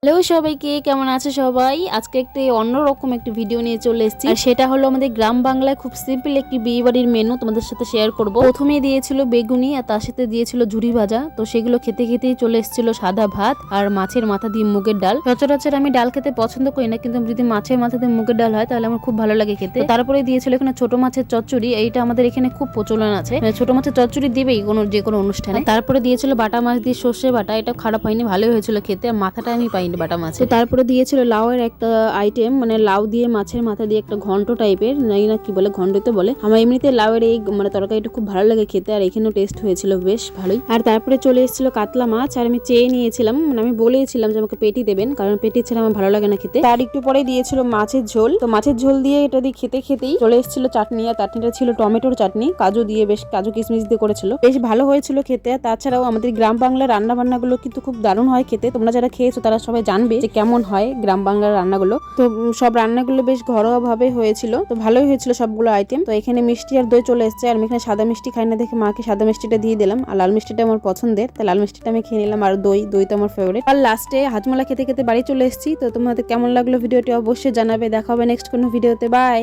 Hello সবাইকে, কেমন আছে সবাই? আজকে একটি অন্যরকম একটি ভিডিও নিয়ে চলে এসেছি। আর সেটা হলো আমাদের গ্রাম বাংলায় খুব সিম্পল একটি বিয়ে বাড়ির মেনু তোমাদের সাথে শেয়ার করব। প্রথমে দিয়েছিল বেগুনি আর তার সাথে দিয়েছিল ঝুরি ভাজা। তো সেগুলো খেতে খেতেই চলে এসেছিল সাদা ভাত আর মাছের মাথা দিয়ে মুগের ডাল। সচরাচর আমি ডাল খেতে পছন্দ করি না, কিন্তু যদি মাছের মাথা দিয়ে মুগের ডাল হয় তাহলে আমার খুব ভালো লাগে খেতে। তারপরে দিয়েছিল এখানে ছোট মাছের চচ্চড়ি। এইটা আমাদের এখানে খুব প্রচলন আছে, ছোট মাছের চচ্চড়ি দিবেই যে কোনো অনুষ্ঠানে। তারপরে দিয়েছিল বাটা মাছ দিয়ে সর্ষে বাটা। এটা খারাপ হয়নি, ভালোই হয়েছিল খেতে। মাথাটা আমি পাইনি বাটা মাছ। তো তারপরে দিয়েছিল লাউয়ের একটা আইটেম, মানে লাউ দিয়ে মাছের মাথা দিয়ে একটা ঘন্ট টাইপের, নাই না কি বলে, ঘন্টতে বলে। আমার এমনিতে লাউয়ের এই মানে তরকারিটা খুব ভালো লাগে খেতে, আর এখানেও টেস্ট হয়েছিল বেশ ভালোই। আর তারপরে চলে এসেছিল কাতলা মাছ, আর আমি চেয়ে নিয়েছিলাম, মানে আমি বলেছিলাম যে আমাকে পেটি দেবেন, কারণ পেটি ছাড়া আমার ভালো লাগে না খেতে। তার একটু পরে দিয়েছিল মাছের ঝোল। তো মাছের ঝোল দিয়ে এটা দিয়ে খেতেই চলে এসেছিল চাটনি, আর চাটনিটা ছিল টমেটোর চাটনি, কাজু দিয়ে, বেশ কাজু কিশমিশ দিয়ে করেছিল, বেশ ভালো হয়েছিল খেতে। আর তাছাড়াও আমাদের গ্রাম বাংলার রান্না বান্নাগুলো কিন্তু খুব দারুণ হয় খেতে। তোমরা যারা খেয়েছো তারা সবাই জানবে যে কেমন হয় গ্রাম বাংলার রান্নাগুলো। তো সব রান্নাগুলো বেশ ঘরোয়া ভাবে হয়েছিল, তো ভালোই হয়েছিল সবগুলো আইটেম। তো এখানে মিষ্টি আর দই চলে এসেছে, আর আমি এখানে সাদা মিষ্টি খাই না দেখে মাকে সাদা মিষ্টিটা দিয়ে দিলাম, আর লাল মিষ্টিটা আমার পছন্দের, তাই লাল মিষ্টিটা আমি খেয়ে নিলাম। আর দই তো আমার ফেভারিট। আর লাস্টে হাজমোলা খেতে খেতে বাড়ি চলে এসেছি। তো তোমাদের কেমন লাগলো ভিডিওটি অবশ্যই জানাবে। দেখা হবে নেক্সট কোনো ভিডিওতে। বাই।